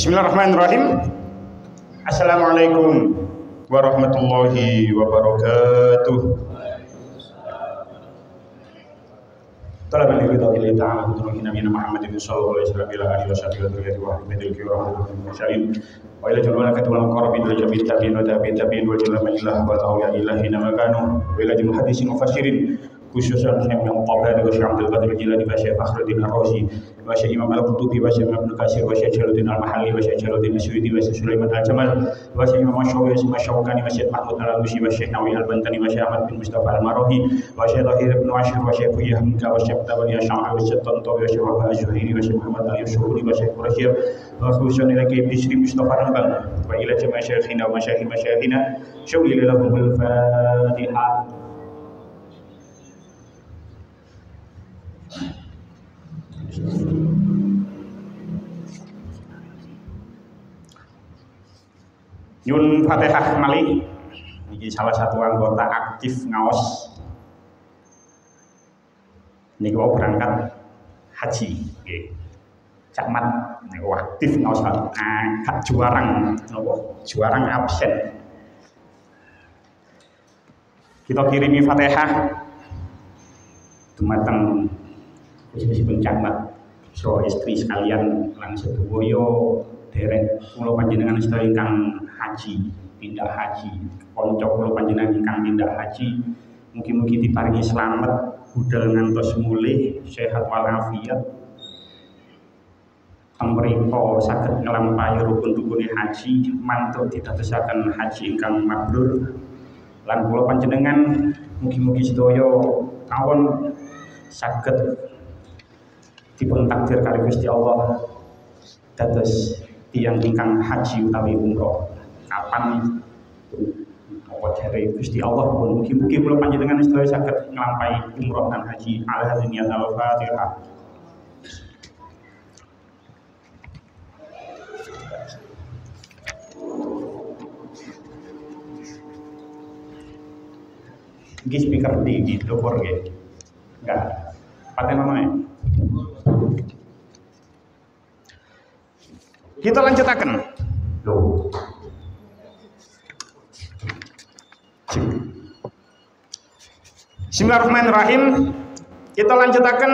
Bismillahirrahmanirrahim. Assalamualaikum warahmatullahi wabarakatuh. Talabul ilmi ta'ala Nabi Muhammad sallallahu alaihi wasallam ila alihi washabihi wa ahmadil kiram wa ila jumlah katul qarabin wa jamin tabiin wa tabiin wa jalla ilah wa ta'ala ilahina makanu wa ila jumlah hadisin mufassirin khususan Syekh Muhammad wa Syekh Abdul Qadir Jilani wa Syekh Fakhruddin Ar-Razi wa Syekh Imam Al-Qurtubi wa Syekh Ibnu Katsir wa Syekh Jalaluddin Al-Mahalli wa Syekh Jalaluddin Asyuti wa Syekh Sulaiman Al-Jamal wa Syekh Imam Asy-Syafi'i wa Syekh Syaukani wa Syekh Mahmud Al-Alusi wa Syekh Nawawi Al-Bantani wa Syekh Ahmad bin Mustafa Al-Marahi wa Syekh Tahir bin Ashir wa Syekh Buya Hamka wa Syekh Tabari Asy'ari wa Syekh Tantawi wa Syekh Wahab Az-Zuhairi wa Syekh Muhammad Al-Syuhuri wa Syekh Qurasyir wa khususan ila Kiai Bisri Mustafa Rambang wa ila jamaah syekhina wa masyayikhina syawli lahumul Fatihah. Nyun Fatihah malih ini salah satu anggota aktif ngaos niki wau berangkat haji nggih. Cak Mat niku aktif ngaos akad juarang napa juarang absen. Kita kirimi Fatihah dumateng khususipun Cak Mat so istri sekalian lan sedaya derek kula panjenengan sedaya ingkang haji, tindak haji, kanca kula panjenengan ingkang tindak haji, mugi-mugi diparingi slamet, budal ngantos mulih, sehat walafiat. Mrika saged nglampahi rukun-rukune haji, mantuk didadosaken haji ingkang mabrur. Lan kula panjenengan mugi-mugi sedaya kawon saged dipun takdir kali Gusti Allah dados tiyang ingkang haji utawi umroh. Kapan apa jare Gusti Allah pun mugi-mugi kula panjenengan sedaya saged nglampahi umroh dan haji ala hadiniat al-Fatihah. Iki speaker di dopor nggih. Enggak. Paten namanya. Kita lanjutaken. Loh. Bismillahirrahmanirrahim. Kita lanjutaken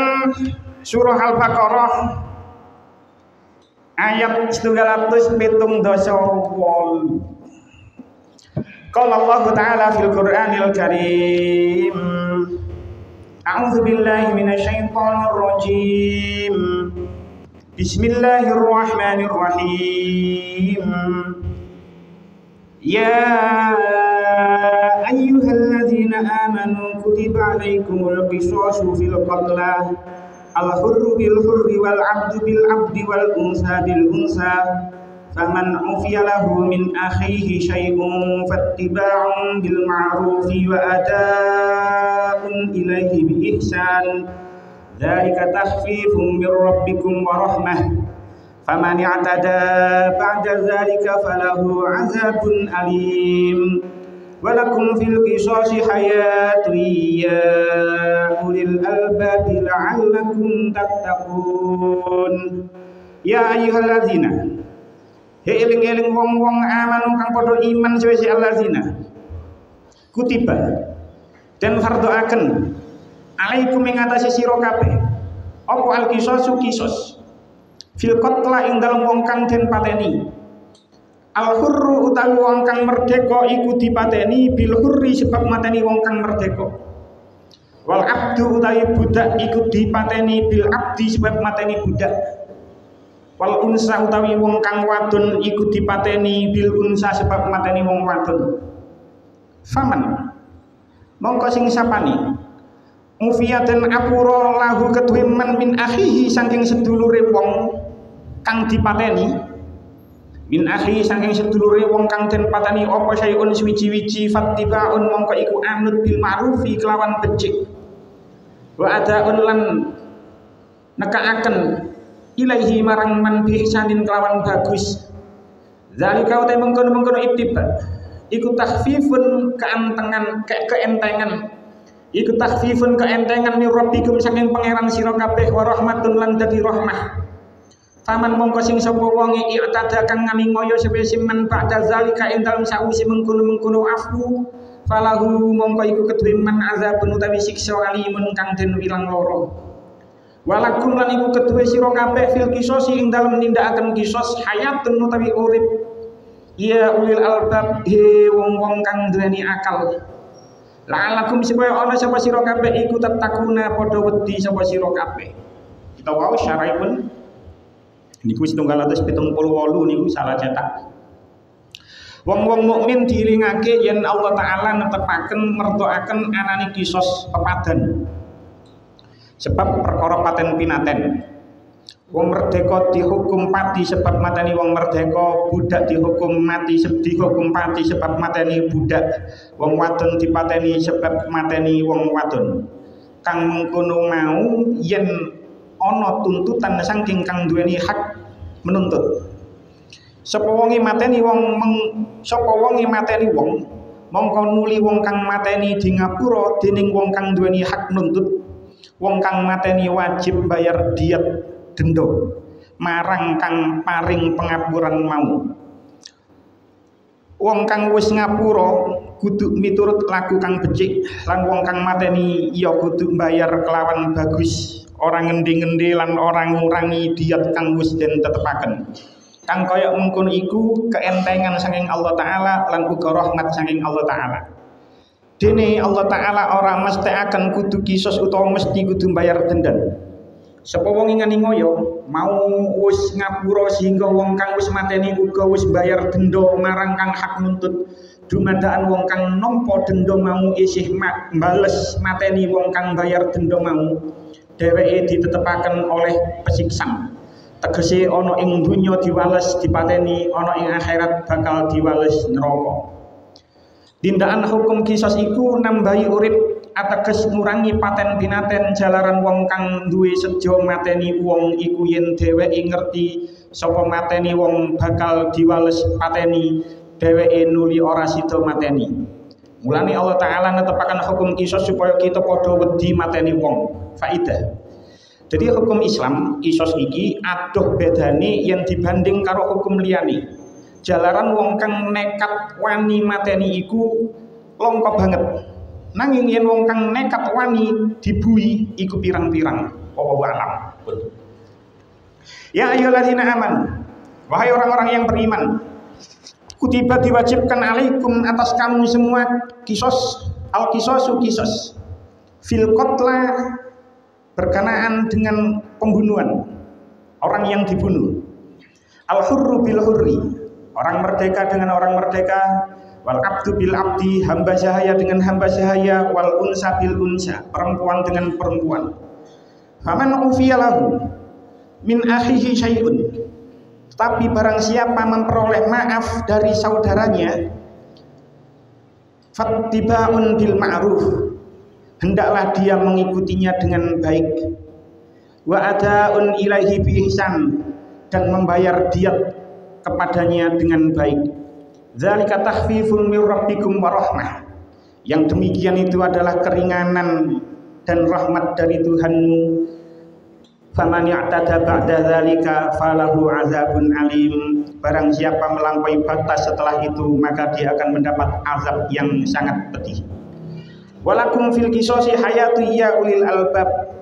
surah Al-Baqarah ayat 278. Qala Allah Ta'ala fil Qur'anil Karim. A'udzu billahi minasyaitonir rajim. Bismillahirrahmanirrahim. Ya ayyuhalladzina amanu kutiba alaikumul qisasu fil qatla al-hurru bil hurri wal 'abdu bil 'abdi wal unsa bil unsa faman 'ufiya lahu min akhihi syai'un fattiba'un bil ma'rufi wa ada'un ilaihi bi ihsan. Dzalika takhfifun mir rabbikum wa rahmah. Faman i'tada ba'da dzalika falahu 'adzabun alim. Walakum fil qisasi hayatun ya ulil albabi la'allakum tattaqun. Ya ayyuhalladzina he eling-eling wong-wong amanu kang padha iman sawise alladzina kutiba dan fardhoaken alaikum ing atase sira kabeh apa al-qisasu qisas fil qatla ing dalem wong kang den pateni al-hurru utawi wong kang merdeka iku dipateni bil hurri sebab mateni wong kang merdeka wal abdu utawi budak iku dipateni bil abdi sebab mateni budak wal unsa utawi wong kang wadon iku dipateni bil unsa sebab mateni wong wadon. Faman mongko sing sapani mufiyaten apura lahu kedue man min akhihi saking sedulure wong kang dipateni min akhihi saking sedulure wong kang den pateni apa sayun suwiji-wiji fattibaun mongko iku anut bil ma'rufi kelawan becik wa adaun lan nekaaken ilaihi marang man bi ihsanin kelawan bagus. Zalika utai mengkono-mengkono ittiba iku takhfifun keentengan iku takhfifun keentengan min rabbikum saking pangeran sira kabeh wa rahmatun lan dadi rahmah. Taman mongko sing sapa wong i'tada kang ngalingoyo sebesi man ba'da zalika ing dalem sausi mengkono-mengkono afu falahu mongko iku kedue man azabun utawi siksa alimun kang den wilang loro. Walakum lan iku kedue sira kabeh fil qisas ing dalem nindakaken qisas hayatun utawi urip ya ulil albab he wong-wong kang duweni akal. La'alakum supaya ana sapa sira kabeh iku tatakuna padha wedi sapa sira kabeh. Kita wau syara'ipun niku 778 niku salah cetak. Wong-wong mukmin diilingake yen Allah taala netepaken mertoaken anane kisos pepadan. Sebab perkara paten pinaten. Wong merdeka dihukum pati sebab mateni wong merdeka, budak dihukum mati dihukum pati sebab mateni budak, wong wadon dipateni sebab mateni wong wadon. Kang mengkono mau yen ana tuntutan saking kang duweni hak menuntut. Sapa wonge mateni wong mongko nuli wong kang mateni di ngapura dening wong kang duweni hak nuntut. Wong kang mateni wajib bayar diat denda marang kang paring pengapuran mau. Wong kang wis ngapura kudu miturut laku kang becik lan wong kang mateni ya kudu bayar kelawan bagus. Orang ngendi-ngendi lan orang ngurangi diat kang wis den tetepaken. Kang kaya mengkono iku keentengan saking Allah taala lan uga rahmat saking Allah taala. Dene Allah taala ora mesti akan kudu kisos utawa mesti kudu bayar denda. Sapa wong ingani ngoyo mau wis ngapura sehingga wong kang wis mateni uga wis bayar denda marang kang hak nuntut. Dumadaan wong kang nampa denda mau isih mbales mateni wong kang bayar denda mau. Dheweke ditetepaken oleh pesiksan. Tegese ana ing dunya diwales dipateni, ana ing akhirat bakal diwales neraka. Tindakan hukum kisos iku nambahi urip ateges ngurangi paten binaten jalaran wong kang duwe sejo mateni wong iku yen dheweke ngerti sapa mateni wong bakal diwales pateni dheweke nuli ora sida mateni. Mulane Allah taala netepaken hukum kisos supaya kita padha wedi mateni wong. Faidah. Jadi hukum Islam kisos iki adoh bedane yang dibanding karo hukum liyane. Jalaran wong kang nekat wani mateni iku longko banget. Nanging yen wong kang nekat wani dibui iku pirang-pirang. Wallahu a'lam. Ya ayyuhalladzina aman. Wahai orang-orang yang beriman. Kutiba diwajibkan alaikum atas kamu semua kisos al-kisosu kisos. Fil qatla berkenaan dengan pembunuhan orang yang dibunuh. Al-hurru bil hurri, orang merdeka dengan orang merdeka. Wal abdu bil abdi, hamba sahaya dengan hamba sahaya. Wal unsa bil unsa, perempuan dengan perempuan. Faman ufiya lahu min akhihi syai'un, tapi barang siapa memperoleh maaf dari saudaranya, fattiba'un bil ma'ruf, hendaklah dia mengikutinya dengan baik. Wa ada'un ilaihi bi ihsan, dan membayar diat kepadanya dengan baik. Dzalika takhfifun mir rabbikum wa rahmah. Yang demikian itu adalah keringanan dan rahmat dari Tuhanmu. Faman ya'tada ba'da dzalika falahu azabun alim. Barang siapa melampaui batas setelah itu, maka dia akan mendapat azab yang sangat pedih. Walakum fil qisasi hayatu ya ulil albab,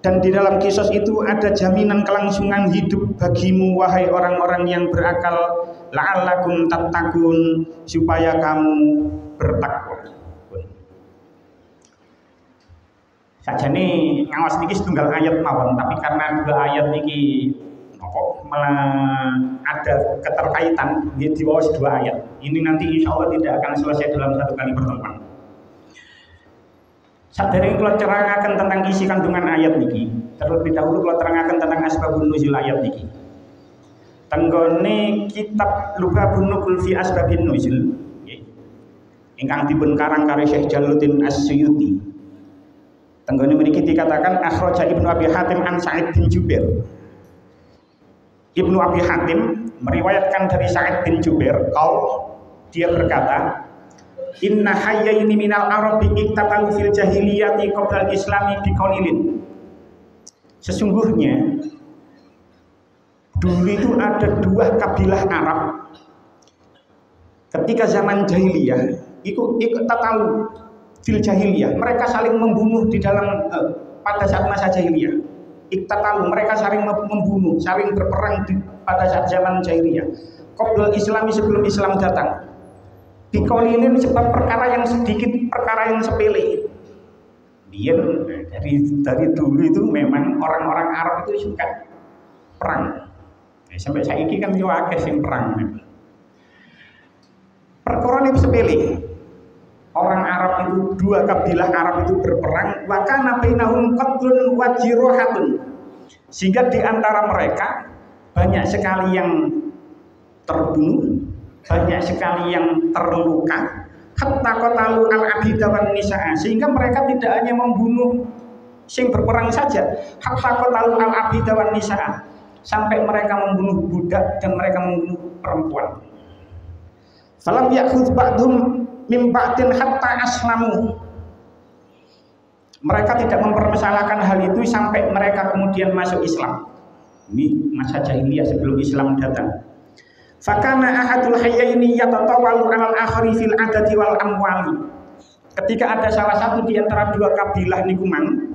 dan di dalam kisos itu ada jaminan kelangsungan hidup bagimu wahai orang-orang yang berakal, la'allakum tattaqun, supaya kamu bertakwa. Sajane ngawas niki setunggal ayat mawon, tapi karena dua ayat niki malah ada keterkaitan di bawah dua ayat. Ini nanti insya Allah tidak akan selesai dalam satu kali pertemuan. Sadere kula terangaken tentang isi kandungan ayat niki. Terlebih dahulu kula terangaken tentang asbabun nuzul ayat niki. Tenggone kitab Lughabun Nuqul fi Asbabin Nuzul, ingkang dipun karang karo Syekh Jalaluddin As-Suyuti. Tenggone mriki dikatakan akhraja Ibnu Abi Hatim an Sa'id bin Jubair. Ibnu Abi Hatim meriwayatkan dari Sa'id bin Jubair, dia berkata, inna hayyaini minal arabi iktatalu fil jahiliyati qabla al-islami biqaulin. Sesungguhnya Dulu itu ada dua kabilah Arab ketika zaman jahiliyah, ikut tatalu fil jahiliyah, mereka saling membunuh di dalam pada saat masa jahiliyah. Iktatalu, mereka saling membunuh, saling berperang pada saat zaman jahiliyah. Qoblal Islami, sebelum Islam datang. Biqaulin, sebab perkara yang sedikit, perkara yang sepele. Dia dari dulu itu memang orang-orang Arab itu suka perang. Sampai saat ini kan juga akeh sing perang. Perkara ini sepele. Orang Arab itu, dua kabilah Arab itu berperang, wa kana bainahum qatlun wa jirohatun. Sehingga di antara mereka banyak sekali yang terbunuh, banyak sekali yang terluka. Hatta qatalu al-abida wan nisaa, sehingga mereka tidak hanya membunuh sing berperang saja, hatta qatalu al-abida wan nisaa, sampai mereka membunuh budak dan mereka membunuh perempuan. Falam ya'khudz ba'dhum min ba'din hatta aslamu. Mereka tidak mempermasalahkan hal itu sampai mereka kemudian masuk Islam. Ini masa jahiliyah sebelum Islam datang. Fakana ahadul hayyaini yatatawalu 'alal akhari fil adadi wal amwali. Ketika ada salah satu di antara dua kabilah niku mang,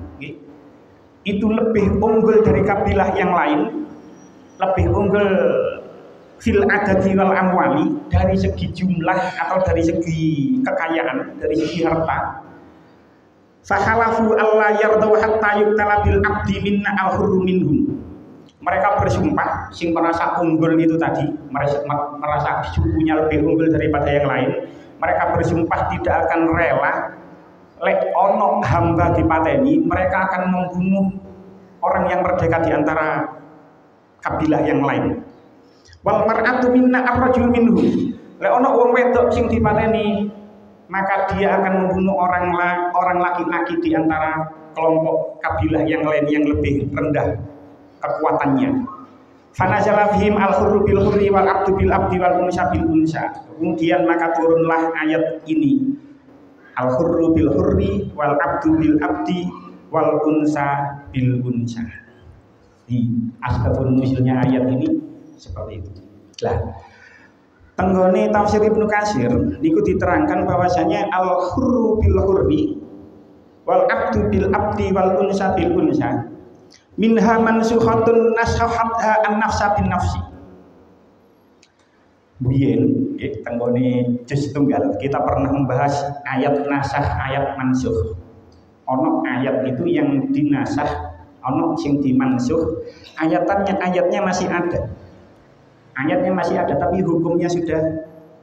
itu lebih unggul dari kabilah yang lain, lebih unggul fil adadi wal amwali, dari segi jumlah atau dari segi kekayaan, dari segi harta. Fahalafu alla yardau hatta yuktala bil abdi minna al-hurru minhum. Mereka bersumpah, sing merasa unggul itu tadi, merasa sukunya lebih unggul daripada yang lain, mereka bersumpah tidak akan rela lek ono hamba dipateni, mereka akan membunuh orang yang merdeka di antara kabilah yang lain. Wal mar'atu minna ar-rajul minhum. Lek ono wong wedok sing dipateni, maka dia akan membunuh orang laki-laki di antara kelompok kabilah yang lain yang lebih rendah kekuatannya. Fanazala fihim al-hurru bil hurri wal abdu bil abdi wal unsa bil unsa. Kemudian maka turunlah ayat ini. Al-hurru bil hurri wal abdu bil abdi wal unsa bil unsa. Di asbabun nuzulnya ayat ini seperti itu. Lah, tenggone tafsir Ibnu Katsir niku diterangkan bahwasanya al-hurru bil hurri wal abdu bil abdi wal unsa bil unsa minha mansukhatun nashahatha an-nafsa bin nafsi. Biyen tenggone juz tunggal kita pernah membahas ayat nasah, ayat mansukh. Ono ayat itu yang dinasah, ono sing dimansuh, ayatnya masih ada. Ayatnya masih ada tapi hukumnya sudah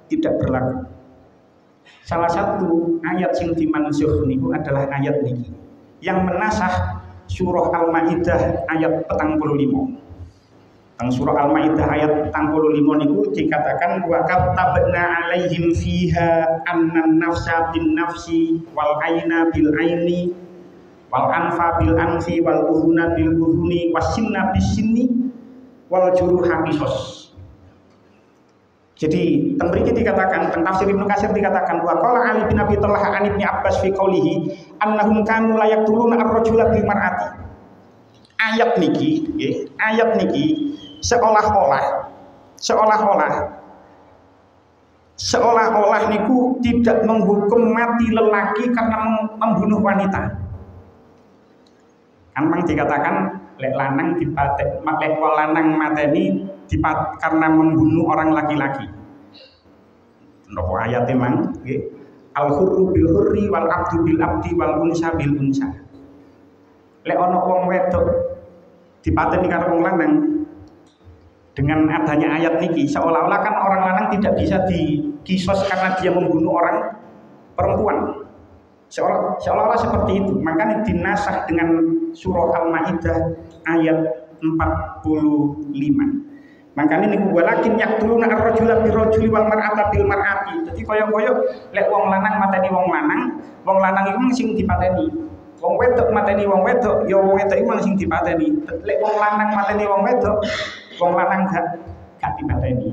tidak berlaku. Salah satu ayat yang dimansuh niku adalah ayat niki yang menasah surah Al-Maidah ayat 45. Teng surah Al-Maidah ayat 45 niku dikatakan wa katabna alaihim fiha annan nafsa bin nafsi wal aina bil aini wal anfa bil anfi wal udhuna bil udhuni wasinna bis sinni wal juruha qisas. Jadi tembriki dikatakan, tafsir Ibnu Katsir dikatakan wa qala Ali bin Abi Thalib an Ibnu Abbas fi qoulihi annahum kanu la yaqtuluna ar-rajula bil mar'ati. Ayat niki seolah-olah niku tidak menghukum mati lelaki karena membunuh wanita. Kan mang dikatakan lek lanang dipatek, lek lanang mateni karena membunuh orang laki-laki. Nopo ayat emang nggih. Al-hurru bil hurri wal abdu bil abdi wal unsa bil unsa. Lek ana wong wedok dipateni karo wong lanang, dengan adanya ayat niki seolah-olah kan orang lanang tidak bisa dikisos karena dia membunuh orang perempuan. Seolah-olah seperti itu. Makanya dinasah dengan surah Al-Maidah ayat 45. Makanya niku walakin yaqtuluna ar-rajula bir-rajuli wal mar'ata bil mar'ati. Dadi kaya-kaya lek wong lanang mateni wong lanang iku sing dipateni. Wong wedok mateni wong wedok, ya wong wedok iku sing dipateni. Lek wong lanang mateni wong wedok, wong lanang gak dipateni.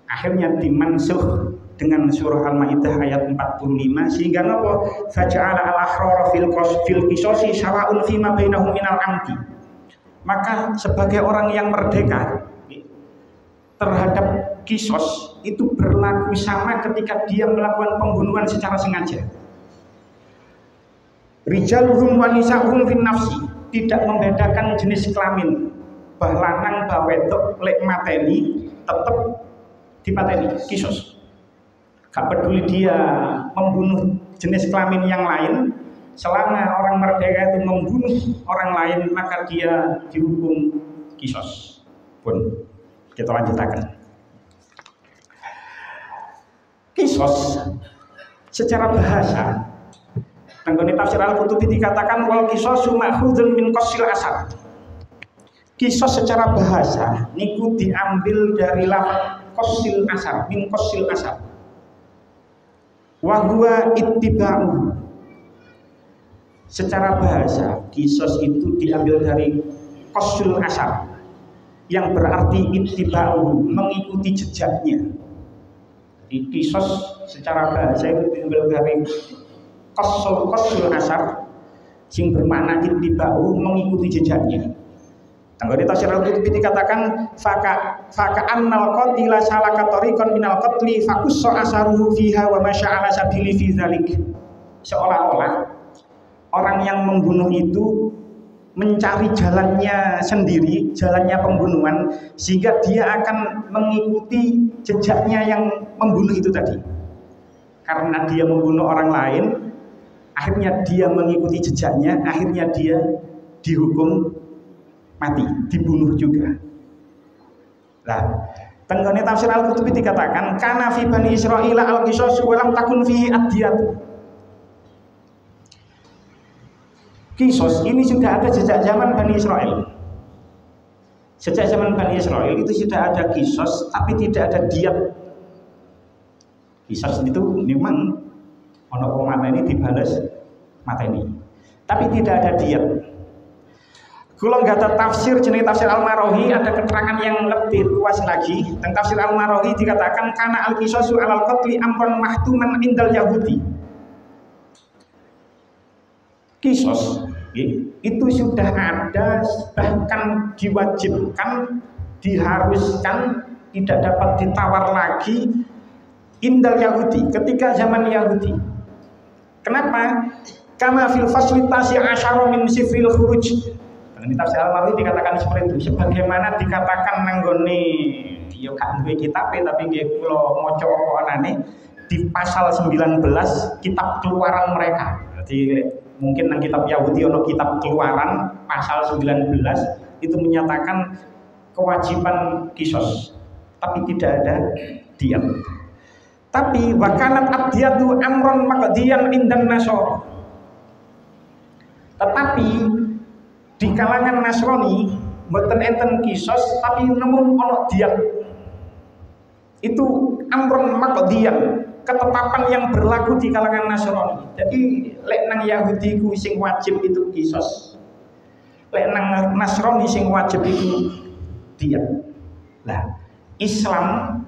Akhirnya dimansuh dengan surah Al-Maidah ayat 45 sehingga napa faja'ala al-ahrara fil qisasi sawa'un fima bainahum minal amdi Maka sebagai orang yang merdeka terhadap kisos itu berlaku sama ketika dia melakukan pembunuhan secara sengaja. Rijaluhum wa nisa'uhum fin nafsi, tidak membedakan jenis kelamin, bah lanang bah wedok lek mateni tetep dipateni kisos. Gak peduli dia membunuh jenis kelamin yang lain, selama orang merdeka itu membunuh orang lain maka dia dihukum kisos. Pun kita lanjutkan. Kisos secara bahasa, tenggone tafsir Al-Qurtubi dikatakan wal qisasu ma'khudun min qasil asar. Kisos secara bahasa niku diambil dari lafaz qasil asar, min qasil asar. Wa huwa ittiba'u. Secara bahasa kisos itu diambil dari qasil asar, yang berarti ittiba'u, mengikuti jejaknya. Di kisos secara bahasa itu diambil dari qasul asar, sing bermakna ittiba'u, mengikuti jejaknya. Tanggone tafsir Al-Qurtubi dikatakan faka annal qatila salaka tariqan minal qatli faqussa asaruhu fiha wa masya'ala sabili fi dzalik. Seolah-olah orang yang membunuh itu mencari jalannya sendiri, jalannya pembunuhan, sehingga dia akan mengikuti jejaknya yang membunuh itu tadi. Karena dia membunuh orang lain, akhirnya dia mengikuti jejaknya, akhirnya dia dihukum mati, dibunuh juga. Lah, tenggone tafsir Al-Qurtubi dikatakan kana fi bani Israil al-qisas wa lam takun fihi ad-diyat. Kisos ini sudah ada sejak zaman Bani Israel. Sejak zaman Bani Israel itu sudah ada kisos, tapi tidak ada diat. Kisos itu memang ono wong mateni dibales mateni, tapi tidak ada diat. Kalau nggak ada tafsir jenis tafsir Al-Marohi ada keterangan yang lebih luas lagi. Tentang tafsir Al-Marohi dikatakan karena al-qisasu alal qatli amran mahtuman indal Yahudi. Kisos itu sudah ada, bahkan diwajibkan, diharuskan, tidak dapat ditawar lagi indal Yahudi, ketika zaman Yahudi. Kenapa? Kama fil fasilitasi asyara min sifril khuruj. Ini tafsir Al-Marohi dikatakan seperti itu, sebagaimana dikatakan nanggone yo gak duwe kitabe tapi nggih kula maca anane di pasal 19 kitab keluaran mereka. Jadi mungkin nang kitab Yahudi ono kitab keluaran pasal 19 itu menyatakan kewajiban kisos, tapi tidak ada diat. Tapi wakanat ad-diyatu amron maqdiyan indan nasara. Tetapi di kalangan Nasrani mboten enten kisos, tapi namun ono diat. Itu amron maqdiyan, ketetapan yang berlaku di kalangan Nasrani. Jadi lek nang Yahudi ku sing wajib itu kisos, lek nang Nasrani sing wajib itu diat. Lah, Islam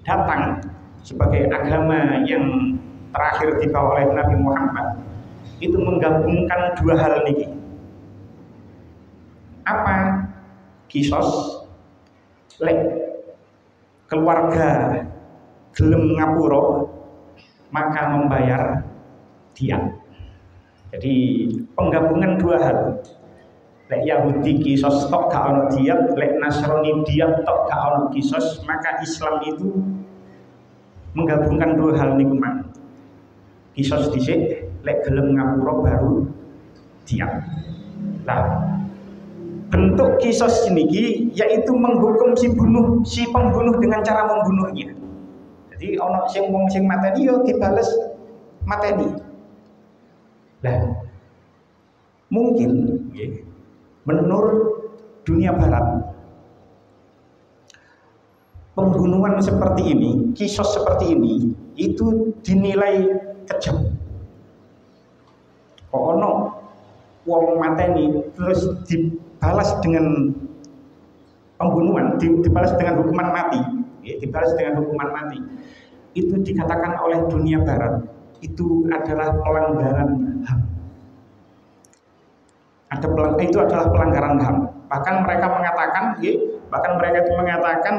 datang sebagai agama yang terakhir dibawa oleh Nabi Muhammad itu menggabungkan dua hal niki. Apa? Kisos, lek keluarga gelem ngapura maka membayar diat. Jadi penggabungan dua hal. Lek Yahudi kisos tok gak ono diat, lek Nasrani diat tok gak ono kisos, maka Islam itu menggabungkan dua hal niku mang. Kisos dhisik, lek gelem ngapura baru diat. Lah, bentuk kisos ini yaitu menghukum si pembunuh dengan cara membunuhnya. Jadi ono sing wong sing mateni yo dibales mateni. Lah mungkin menurut dunia barat pembunuhan seperti ini, kisos seperti ini itu dinilai kejam. Kok ono wong mateni terus dibalas dengan pembunuhan, dibalas dengan hukuman mati, dibalas dengan hukuman mati. Itu dikatakan oleh dunia barat itu adalah pelanggaran HAM. Itu adalah pelanggaran HAM. Bahkan mereka mengatakan,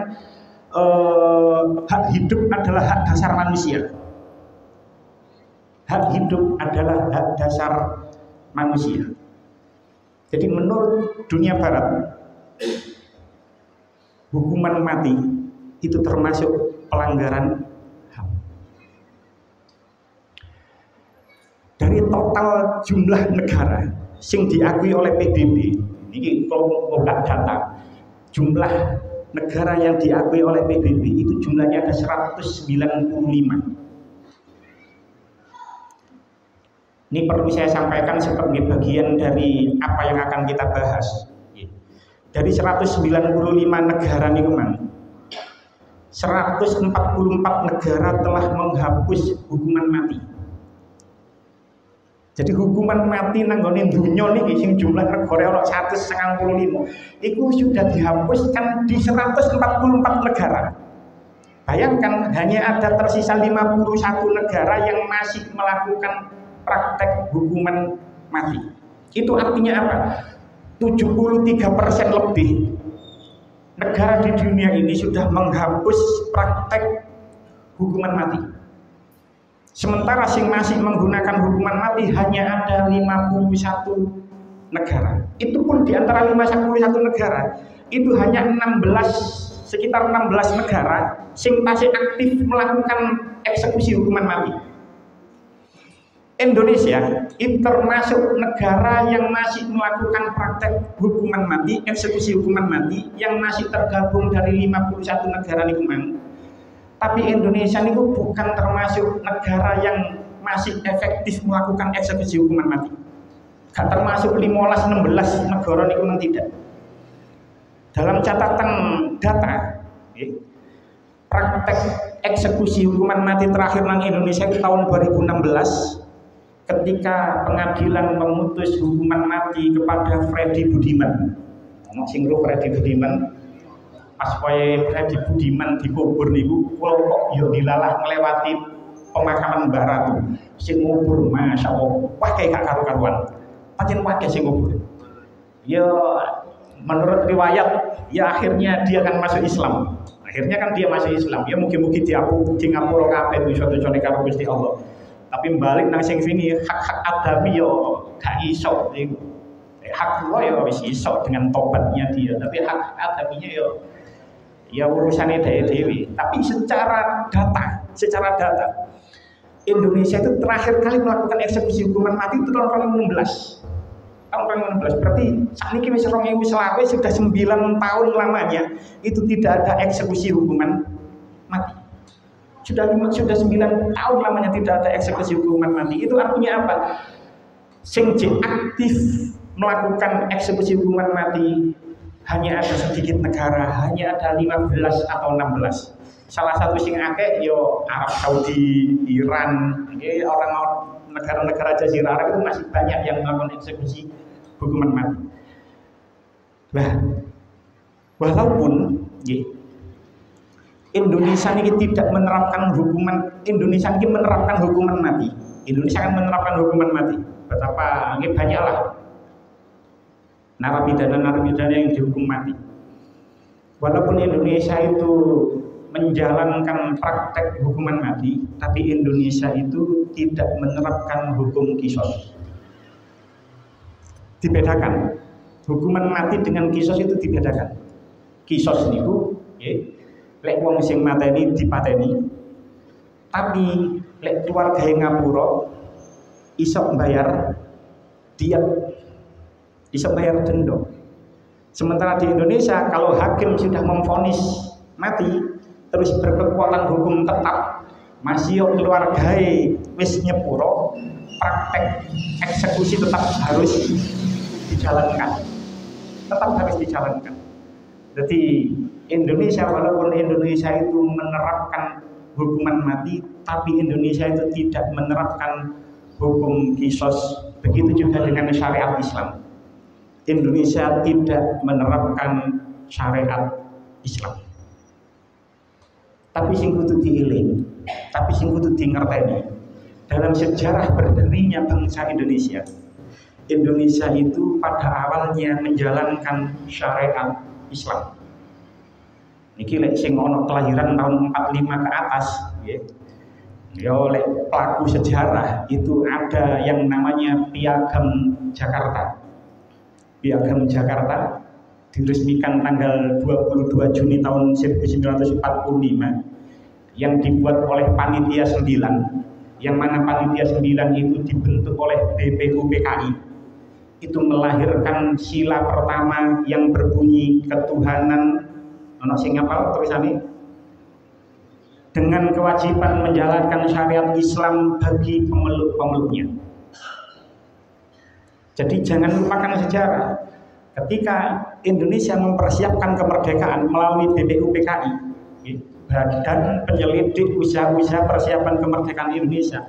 hak hidup adalah hak dasar manusia. Hak hidup adalah hak dasar manusia. Jadi menurut dunia barat, hukuman mati itu termasuk pelanggaran HAM. Dari total jumlah negara yang diakui oleh PBB, ini kalau buka data, jumlah negara yang diakui oleh PBB itu jumlahnya ada 195. Ini perlu saya sampaikan sebagai bagian dari apa yang akan kita bahas. Dari 195 negara nih teman, 144 negara telah menghapus hukuman mati. Jadi hukuman mati nanggone dunia nih, sing jumlah negara ono 195, itu sudah dihapuskan di 144 negara. Bayangkan hanya ada tersisa 51 negara yang masih melakukan praktek hukuman mati. Itu artinya apa? 73% lebih negara di dunia ini sudah menghapus praktek hukuman mati. Sementara yang masih menggunakan hukuman mati hanya ada 51 negara. Itu pun di antara 51 negara itu hanya sekitar 16 negara yang masih aktif melakukan eksekusi hukuman mati. Indonesia itu termasuk negara yang masih melakukan praktek hukuman mati, eksekusi hukuman mati yang masih tergabung dari 51 negara lingkungan. Tapi Indonesia ini bukan termasuk negara yang masih efektif melakukan eksekusi hukuman mati. Gak termasuk 15-16 negara lingkungan, tidak. Dalam catatan data, praktek eksekusi hukuman mati terakhir di Indonesia itu tahun 2016. Ketika pengadilan memutus hukuman mati kepada Freddy Budiman, singro Freddy Budiman, pas Freddy Budiman dikubur niku, kula kok yo dilalah melewati pemakaman Mbah Ratu, sing ngubur masya Allah, wah kayak gak karu-karuan, pancen wae sing ngubur. Ya menurut riwayat, ya akhirnya dia akan masuk Islam. Akhirnya kan dia masuk Islam. Ya mungkin-mungkin diapu di ngapura kabeh suatu-suatu karo Gusti Allah. Tapi balik nang sing sini hak-hak adami yo gak iso iku. Hak Allah ya wis iso dengan tobatnya dia, tapi hak adaminya yo ya urusannya dewe. Tapi secara data Indonesia itu terakhir kali melakukan eksekusi hukuman mati itu tahun 2016. Tahun 2016 berarti saat ini wis 2020 sudah 9 tahun lamanya itu tidak ada eksekusi hukuman mati. Sudah 9 tahun lamanya tidak ada eksekusi hukuman mati. Itu artinya apa? Sing aktif melakukan eksekusi hukuman mati hanya ada sedikit negara, hanya ada 15 atau 16. Salah satu sing akeh yo Arab Saudi, Iran, orang negara-negara Jazirah Arab itu masih banyak yang melakukan eksekusi hukuman mati. Nah, walaupun Indonesia ini tidak menerapkan Indonesia ini menerapkan hukuman mati. Indonesia akan menerapkan hukuman mati. Betapa ini banyaklah narapidana yang dihukum mati. Walaupun Indonesia itu menjalankan praktek hukuman mati, tapi Indonesia itu tidak menerapkan hukum kisos. Dibedakan. Hukuman mati dengan kisos itu dibedakan. Kisos niku lek wong sing mateni dipateni, tapi lek keluarga ngapura iso bayar diat, iso bayar denda. Sementara di Indonesia kalau hakim sudah memvonis mati terus berkekuatan hukum tetap, masih keluargae wis nyepuro, praktek eksekusi tetap harus dijalankan. Jadi Indonesia, walaupun Indonesia itu menerapkan hukuman mati, tapi Indonesia itu tidak menerapkan hukum kisos. Begitu juga dengan syariat Islam. Indonesia tidak menerapkan syariat Islam. Tapi sing kudu dieling, dalam sejarah berdirinya bangsa Indonesia, Indonesia itu pada awalnya menjalankan syariat Islam. Niki lek sing ono kelahiran tahun 45 ke atas, ya oleh pelaku sejarah itu ada yang namanya Piagam Jakarta. Piagam Jakarta diresmikan tanggal 22 Juni tahun 1945 yang dibuat oleh Panitia 9, yang mana Panitia 9 itu dibentuk oleh BPUPKI. Itu melahirkan sila pertama yang berbunyi ketuhanan, ono sing ngapal tulisannya, dengan kewajiban menjalankan syariat Islam bagi pemeluk-pemeluknya. Jadi jangan lupakan sejarah. Ketika Indonesia mempersiapkan kemerdekaan melalui BPUPKI, Badan Penyelidik Usaha-Usaha Persiapan Kemerdekaan Indonesia,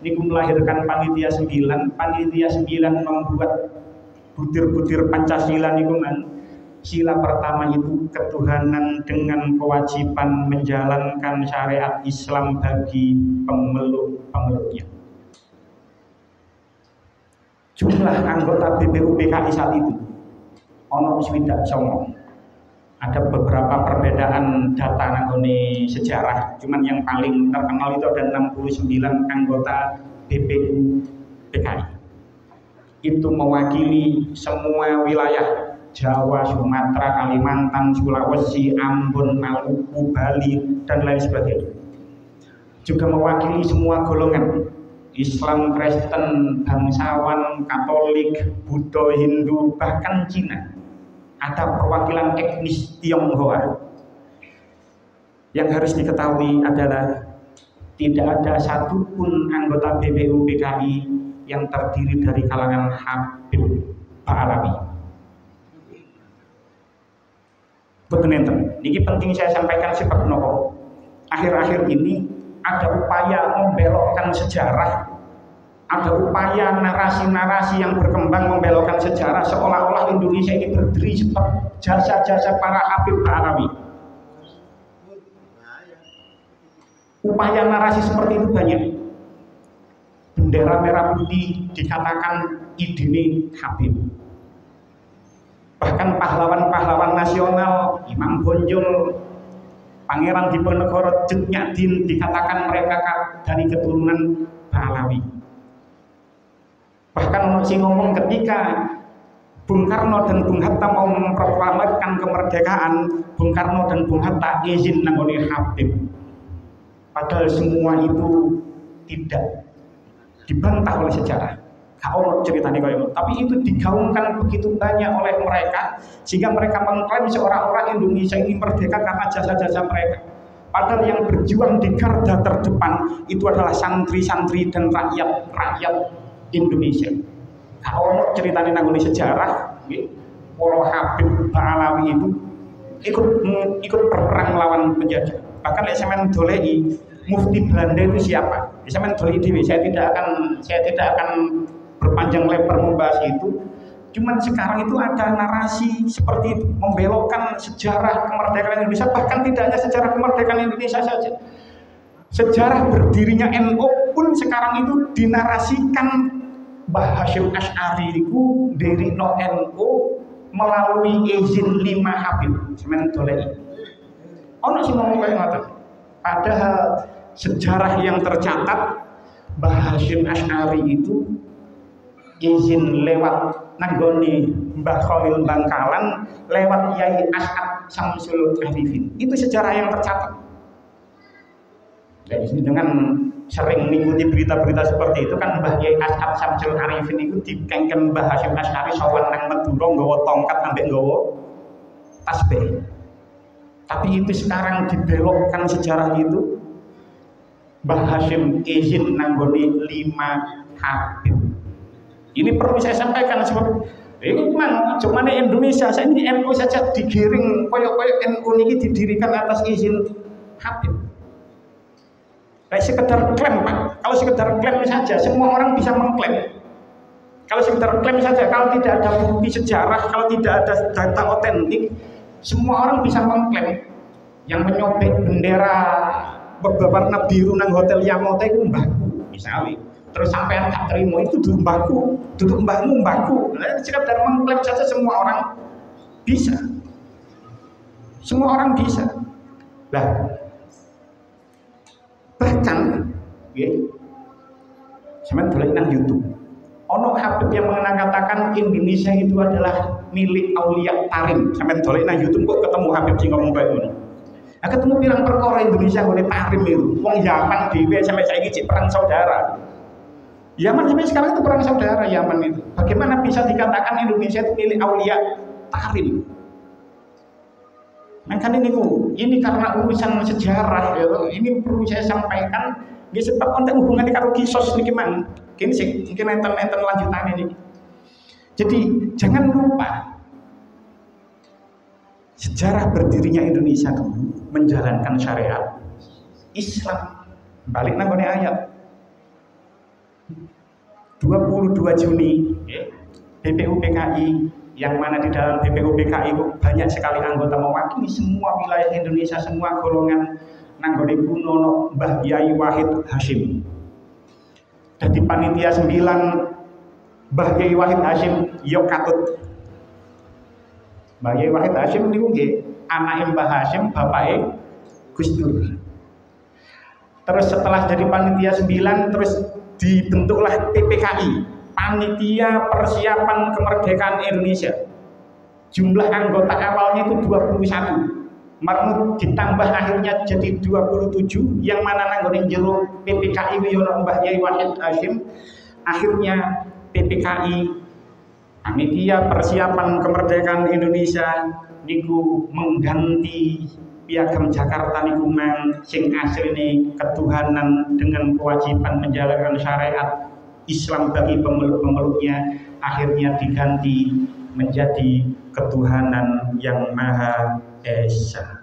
ini melahirkan Panitia 9. Panitia 9 membuat butir-butir Pancasila niku man. Sila pertama itu ketuhanan dengan kewajiban menjalankan syariat Islam bagi pemeluk-pemeluknya. Jumlah anggota BPUPKI saat itu ono 29. Ada beberapa perbedaan data nanggone sejarah, cuman yang paling terkenal itu ada 69 anggota BPUPKI. Itu mewakili semua wilayah Jawa, Sumatera, Kalimantan, Sulawesi, Ambon, Maluku, Bali, dan lain sebagainya. Juga mewakili semua golongan Islam, Kristen, bangsawan, Katolik, Buddha, Hindu, bahkan Cina. Ada perwakilan etnis Tionghoa. Yang harus diketahui adalah tidak ada satupun anggota BPUPKI yang terdiri dari kalangan Habib Ba'alawi. Betul enten. Ini penting saya sampaikan sebab nopo. Akhir-akhir ini ada upaya membelokkan sejarah. Ada upaya narasi-narasi yang berkembang membelokkan sejarah seolah-olah Indonesia ini berdiri sebab jasa-jasa para Habib Ba'alawi. Upaya narasi seperti itu banyak. Bendera merah putih dikatakan idene Habib. Bahkan pahlawan-pahlawan nasional, Imam Bonjol, Pangeran Diponegoro, Cut Nyak-Dien dikatakan mereka dari keturunan Ba'alawi. Bahkan si ngomong ketika Bung Karno dan Bung Hatta mau memproklamirkan kemerdekaan, Bung Karno dan Bung Hatta izin nanggone Habib. Padahal semua itu tidak dibantah oleh sejarah. Kau ceritanya kau, tapi itu digaungkan begitu banyak oleh mereka sehingga mereka mengklaim seorang-orang Indonesia ini merdeka karena jasa-jasa mereka. Padahal yang berjuang di garda terdepan itu adalah santri-santri dan rakyat Indonesia. Kalau ceritanya nangguni sejarah, para Habib Ba'alawi itu ikut berperang melawan penjajah. Bahkan saya dolei Mufti Belanda itu siapa? Saya dolei dewi. Saya tidak akan berpanjang lebar membahas itu. Cuman sekarang itu ada narasi seperti itu, membelokkan sejarah kemerdekaan Indonesia. Bahkan tidak hanya sejarah kemerdekaan Indonesia saja. Sejarah berdirinya NU pun sekarang itu dinarasikan Mbah Hasyim Asy'ari itu dari NU melalui izin 5 Habib. Semen dolei. Ono sing ngomong kaya ngoten. Padahal sejarah yang tercatat Mbah Hasyim Asy'ari itu izin lewat nanggoni Mbah Khalil Bangkalan lewat Yai As'ad Syamsul Arifin. Itu sejarah yang tercatat. Jadi dengan sering mengikuti berita-berita seperti itu kan Mbah Yai As'ad Syamsul Arifin itu dikengken Mbah Hasyim Asy'ari sowan nang Madura nggawa tongkat ambek nggawa tasbih. Tapi itu sekarang dibelokkan sejarah itu. Mbah Hasyim izin nanggoni 5 Habib. Ini perlu saya sampaikan sebab ini cuma Indonesia saya ini NU saja digiring koyok-koyok NU ini didirikan atas izin Habib. Kayak sekedar klaim Pak. Kalau sekedar klaim saja semua orang bisa mengklaim. Kalau sekedar klaim saja, kalau tidak ada bukti sejarah, kalau tidak ada data otentik, semua orang bisa mengklaim. Yang menyobek bendera berwarna biru nang hotel Yamote itu mbahku misalnya. terus sampean tak terima itu duduk mbahku. Nah, sekedar mengklaim saja semua orang bisa. Semua orang bisa. Lah, bahkan sampean boleh nang YouTube. Ono Habib yang mengatakan Indonesia itu adalah milik Aulia Tarim. Sampean boleh nang YouTube kok ketemu Habib sing ngomong kayak ngono. Nah, ketemu pirang perkara Indonesia oleh Tarim itu. Wong Yaman dhewe sampai saiki cek perang saudara. Yaman sampai sekarang itu perang saudara Yaman itu. Bagaimana bisa dikatakan Indonesia itu milik Aulia Tarim? Makanya ini karena urusan sejarah ya. Ini perlu saya sampaikan. Dia sebab konten hubungannya karo kisos ini gimana? Ini sih mungkin enten lanjutan ini. Jadi jangan lupa sejarah berdirinya Indonesia dulu menjalankan syariat Islam. Balik nangone ayat 22 Juni BPUPKI yang mana di dalam BPUPKI itu banyak sekali anggota mewakili semua wilayah Indonesia, semua golongan nanggone kuno Mbah Yai Wahid Hashim. Dadi panitia 9 Mbah Yai Wahid Hashim yo katut. Mbah Yai Wahid Hashim niku nggih anake Mbah Hashim, bapake Gus Dur. Terus setelah jadi panitia 9 terus dibentuklah PPKI, Panitia Persiapan Kemerdekaan Indonesia. Jumlah anggota awalnya itu 21. Marmut ditambah akhirnya jadi 27 yang mana nanggoning jero PPKI Wiyono Mbah Yai Wahid Hashim. Akhirnya PPKI Panitia Persiapan Kemerdekaan Indonesia niku mengganti Piagam Jakarta niku mang sing asline ketuhanan dengan kewajiban menjalankan syariat Islam bagi pemeluk-pemeluknya, akhirnya diganti menjadi ketuhanan yang Maha Esa.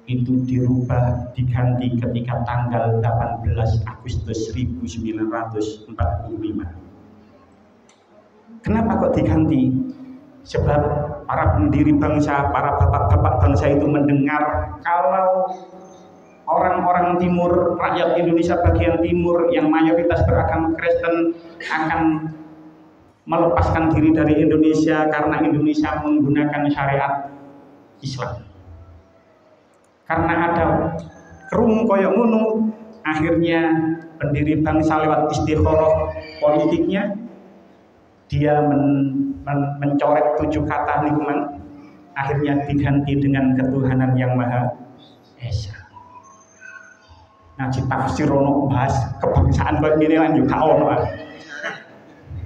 Itu dirubah, diganti ketika tanggal 18 Agustus 1945. Kenapa kok diganti? Sebab para pendiri bangsa, para bapak-bapak bangsa itu mendengar kalau orang-orang timur, rakyat Indonesia bagian timur yang mayoritas beragama Kristen akan melepaskan diri dari Indonesia karena Indonesia menggunakan syariat Islam. Karena ada kerung koyok ngono, akhirnya pendiri bangsa lewat istikharah politiknya dia mencoret 7 kata lingkungan, akhirnya diganti dengan ketuhanan yang Maha Esa. Ngaji tafsir ono bahas kebangsaan kok ngene lan yo gak ono.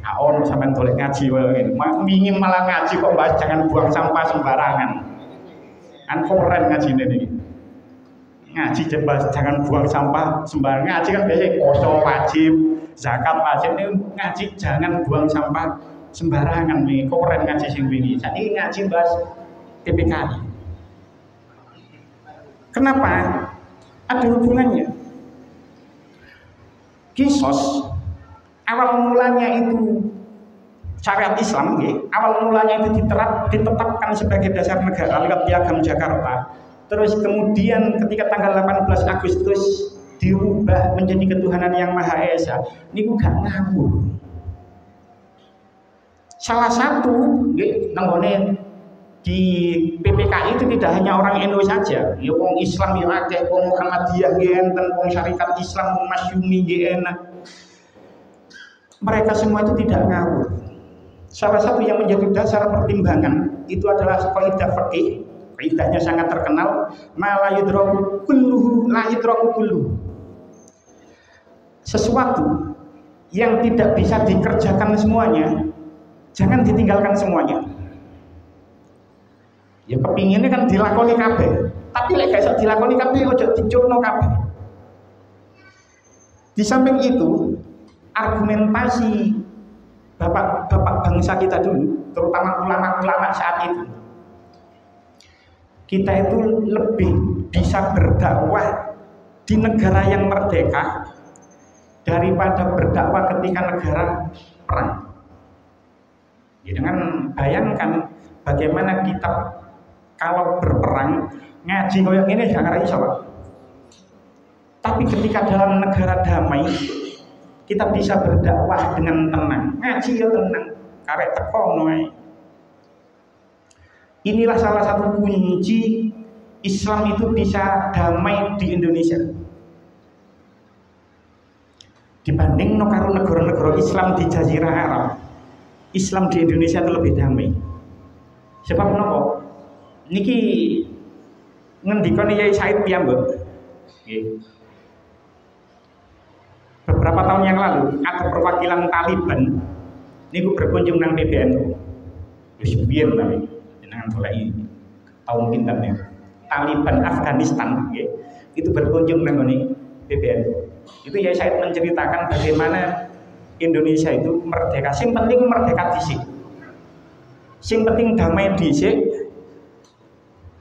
Gak ono sampean golek ngaji wae. Mingin malah ngaji kok bahas jangan buang sampah sembarangan. Kan keren ngajine niki. Ngaji bahas jangan buang sampah sembarangan. Ngaji kan biasa poso wajib, zakat wajib, nih ngaji jangan buang sampah sembarangan nih. Keren ngaji sing wingi. Saiki ngaji bahas PPKI. Kenapa? Ada hubungannya. Kisos awal mulanya itu syariat Islam, awal mulanya itu ditetapkan sebagai dasar negara lewat Piagam Jakarta. Terus kemudian ketika tanggal 18 Agustus dirubah menjadi ketuhanan yang Maha Esa. Niku gak ngawur. Salah satu nanggone di PPKI itu tidak hanya orang Indo saja, ya wong Islam ya akeh, wong Muhammadiyah ya enten, wong Syarikat Islam, wong Masyumi ya enak. Mereka semua itu tidak ngawur. Salah satu yang menjadi dasar pertimbangan itu adalah kaidah fikih. Kaidahnya sangat terkenal, ma la yudraku kulluhu la yudraku kulluhu. Sesuatu yang tidak bisa dikerjakan semuanya, jangan ditinggalkan semuanya. Ya kepinginnya kan dilakoni kabeh, tapi lek gak iso dilakoni kabeh ojo dicurno kabeh. Di samping itu, argumentasi bapak-bapak bangsa kita dulu, terutama ulama-ulama saat itu, kita itu lebih bisa berdakwah di negara yang merdeka daripada berdakwah ketika negara perang. Ya, dengan bayangkan bagaimana kita kalau berperang ngaji koyo ngene gak ngerti iso. Tapi ketika dalam negara damai kita bisa berdakwah dengan tenang, ngaji ya tenang, karek teko noe. Inilah salah satu kunci Islam itu bisa damai di Indonesia. Dibanding karo negara-negara Islam di Jazirah Arab, Islam di Indonesia itu lebih damai. Sebab nopo? Niki ngendikane Yai Said piyambak. Beberapa tahun yang lalu ada perwakilan Taliban niku berkunjung nang PBNU. Wis biyen tapi jenengan goleki tahun pinten Taliban Afghanistan itu berkunjung nang PBNU. Itu ya saya menceritakan bagaimana Indonesia itu merdeka. Sing penting merdeka dhisik. Sing penting damai dhisik.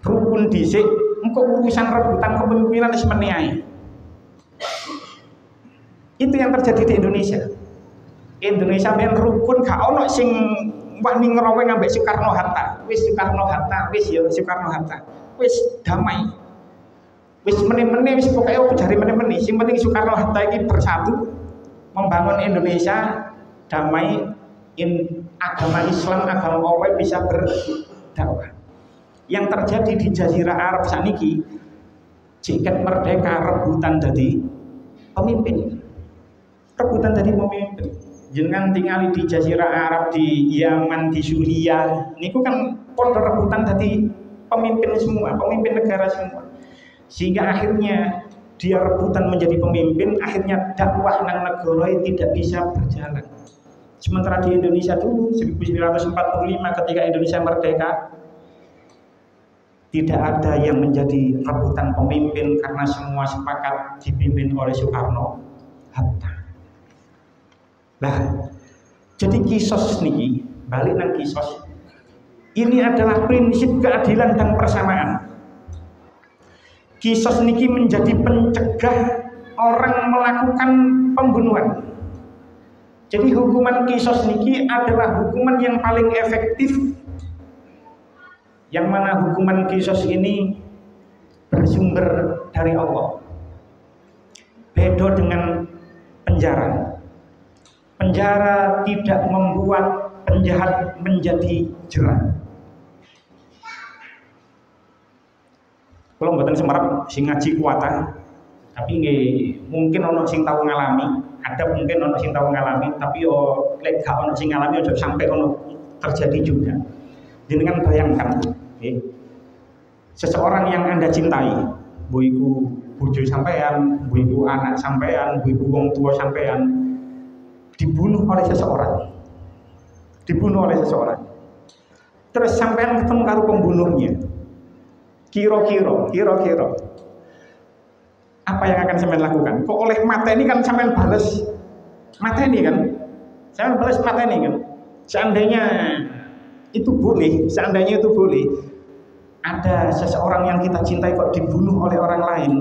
Rukun dhisik, engko urusan rebutan kepemimpinan wis meneh ae. Itu yang terjadi di Indonesia. Indonesia men rukun gak ono sing wani ngeroweng ambek Soekarno Hatta. Wis Soekarno Hatta, wis ya Soekarno Hatta. Wis damai. Wis meneh-meneh wis pokoke opo jare meneh-meneh. Sing penting Soekarno Hatta iki bersatu membangun Indonesia damai, agama Islam, agama Allah bisa berdakwah. Yang terjadi di Jazirah Arab saniki jiket merdeka rebutan jadi pemimpin. Rebutan jadi pemimpin. Jangan tinggal di Jazirah Arab, di Yaman, di Suriah. Niku kan podo rebutan jadi pemimpin semua, pemimpin negara semua. Sehingga akhirnya dia rebutan menjadi pemimpin, akhirnya dakwah nang negara tidak bisa berjalan. Sementara di Indonesia dulu 1945 ketika Indonesia merdeka, tidak ada yang menjadi rebutan pemimpin karena semua sepakat dipimpin oleh Soekarno Hatta. Nah, jadi kisos niki, balik nang kisos. Ini adalah prinsip keadilan dan persamaan. Kisos niki menjadi pencegah orang melakukan pembunuhan. Jadi hukuman kisos niki adalah hukuman yang paling efektif. Yang mana hukuman kisos ini bersumber dari Allah. Beda dengan penjara. Penjara tidak membuat penjahat menjadi jerah. Kalau mboten semerap sing ngaji kuatah, tapi nggih mungkin ono sing tahu ngalami, ada mungkin ono sing tahu ngalami, tapi yo lek gak ono sing ngalami ojo sampai ono terjadi juga. Jenengan bayangkan, seseorang yang Anda cintai, bu iku bojo sampean, bu iku anak sampean, bu iku wong tua sampean, dibunuh oleh seseorang. Dibunuh oleh seseorang. Terus sampean ketemu karo pembunuhnya. Kira-kira apa yang akan sampean lakukan? Kok oleh mateni kan sampean bales mateni kan? Sampean bales mateni kan? Seandainya itu boleh, ada seseorang yang kita cintai kok dibunuh oleh orang lain,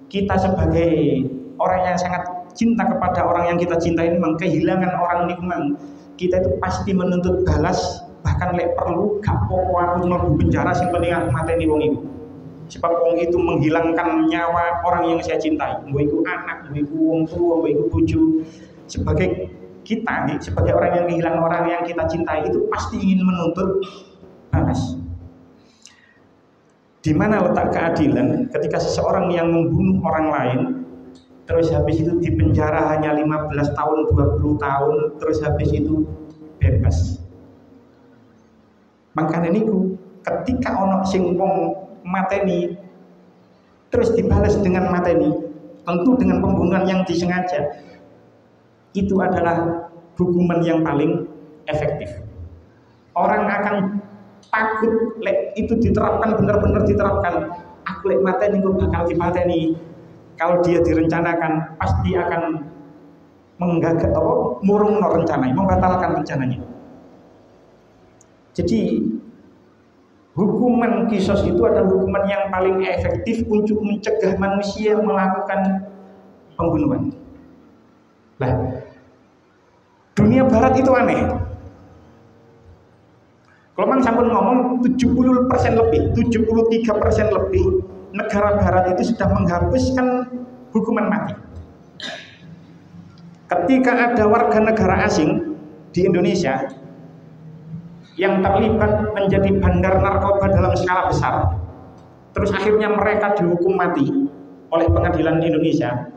kita sebagai orang yang sangat cinta kepada orang yang kita cintai ini memang kehilangan orang ini memang kita itu pasti menuntut balas, bahkan lek perlu gak apa-apa aku mlebu penjara sing penting aku mateni wong iku. Sebab wong itu menghilangkan nyawa orang yang saya cintai, mbok iku anak, mbok iku wong tua, mbok iku bojo. Sebagai kita, sebagai orang yang kehilangan orang yang kita cintai itu pasti ingin menuntut balas. Di mana letak keadilan ketika seseorang yang membunuh orang lain terus habis itu dipenjara hanya 15 tahun, 20 tahun, terus habis itu bebas. Makanya niku ketika ono sing wong mateni terus dibalas dengan mateni, tentu dengan pembunuhan yang disengaja, itu adalah hukuman yang paling efektif. Orang akan takut lek itu diterapkan, benar-benar diterapkan, aku lek mateni kok bakal dipateni. Kalau dia direncanakan pasti akan menggagal murungno rencananya, membatalkan rencananya. Jadi hukuman kisos itu adalah hukuman yang paling efektif untuk mencegah manusia melakukan pembunuhan. Nah, dunia barat itu aneh. Kalau man sampun ngomong 70% lebih, 73% lebih negara barat itu sudah menghapuskan hukuman mati. ketika ada warga negara asing di Indonesia yang terlibat menjadi bandar narkoba dalam skala besar, terus akhirnya mereka dihukum mati oleh pengadilan Indonesia,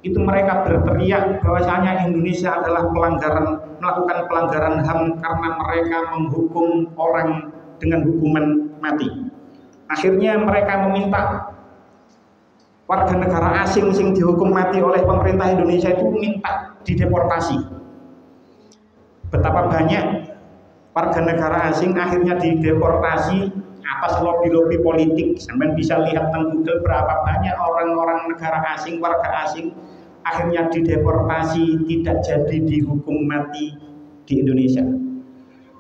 itu mereka berteriak bahwasanya Indonesia adalah melakukan pelanggaran HAM karena mereka menghukum orang dengan hukuman mati. Akhirnya mereka meminta warga negara asing yang dihukum mati oleh pemerintah Indonesia itu minta dideportasi. Betapa banyak warga negara asing akhirnya dideportasi atas lobby-lobby politik. Sampai bisa lihat di Google berapa banyak orang-orang negara asing, warga asing akhirnya dideportasi, tidak jadi dihukum mati di Indonesia.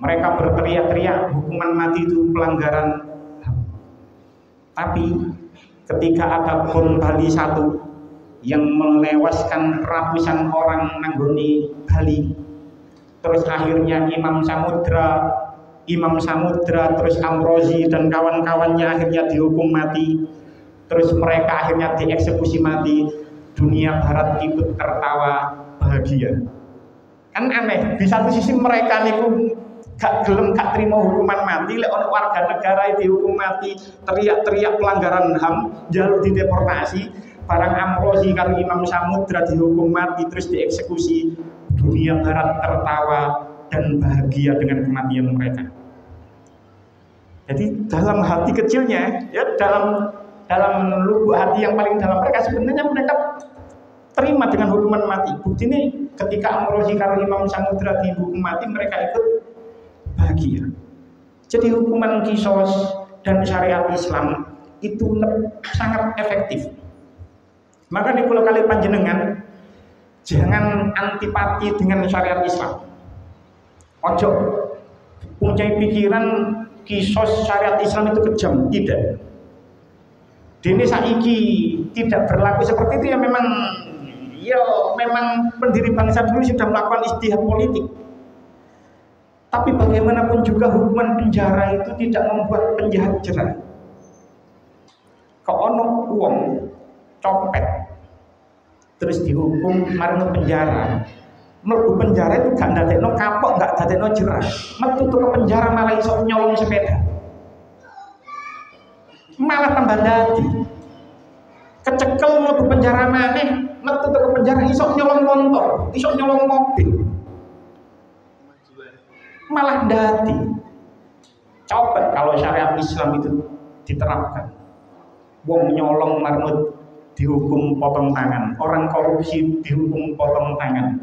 Mereka berteriak-teriak hukuman mati itu pelanggaran HAM. Tapi ketika ada bom Bali 1 yang menewaskan ratusan orang nanggoni Bali, terus akhirnya Imam Samudra, terus Amrozi dan kawan-kawannya akhirnya dihukum mati, terus mereka akhirnya dieksekusi mati, dunia barat ikut tertawa bahagia. Kan aneh, di satu sisi mereka niku gak terima hukuman mati, lek ono warga negara dihukum mati, teriak-teriak pelanggaran HAM, jalur dideportasi, barang Amrozi karo Imam Samudra dihukum mati terus dieksekusi, dunia barat tertawa dan bahagia dengan kematian mereka. Jadi dalam hati kecilnya, ya dalam lubuk hati yang paling dalam mereka, sebenarnya mereka terima dengan hukuman mati. Bukti ini ketika Amrozi karo Imam Samudra dihukum mati, mereka ikut bahagia. Jadi hukuman kisos dan syariat Islam itu sangat efektif. Maka di pulau kali panjenengan jangan antipati dengan syariat Islam. Ojo punya pikiran kisos syariat Islam itu kejam, tidak. Dene saiki tidak berlaku seperti itu, ya memang pendiri bangsa dulu sudah melakukan istihad politik. Tapi bagaimanapun juga hukuman penjara itu tidak membuat penjahat jerah. Kok ono uang copet terus dihukum marno penjara. Mlebu penjara itu gak ndadekno kapok, gak ndadekno jerah. Metu ke penjara malah iso nyolong sepeda. Malah tambah dadi. Kecekel mlebu penjara maneh, metu ke penjara iso nyolong motor, iso nyolong mobil. Malah dadi. Coba kalau syariat Islam itu diterapkan, wong nyolong marmut dihukum potong tangan, orang korupsi dihukum potong tangan,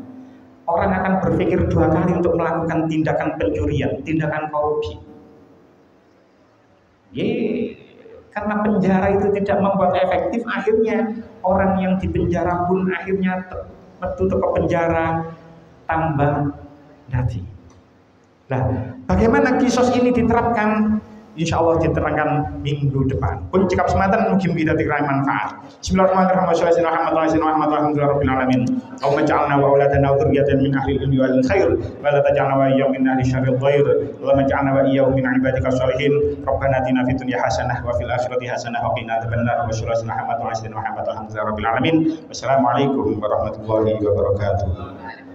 orang akan berpikir dua kali untuk melakukan tindakan pencurian, tindakan korupsi. Karena penjara itu tidak membuat efektif, akhirnya orang yang di penjara pun akhirnya metu ke penjara tambah dadi. Nah, bagaimana kisos ini diterapkan? Insya Allah diterangkan minggu depan. Pun cekap sematan mungkin tidak dikira manfaat. Bismillahirrahmanirrahim. Alhamdulillahirobbilalamin. Allahumma ja'alna wa auladana wa dzurriyyatan min ahli ilmi wal khair wa la taj'alna wa iyyahum min ahli syarril dhair. Allahumma ja'alna wa iyyahum min ibadika sholihin. Rabbana atina fid dunya hasanah wa fil akhirati hasanah wa qina adzabannar. Wa sallallahu alaihi wa sallam. Alhamdulillahirobbilalamin. Wassalamualaikum warahmatullahi wabarakatuh.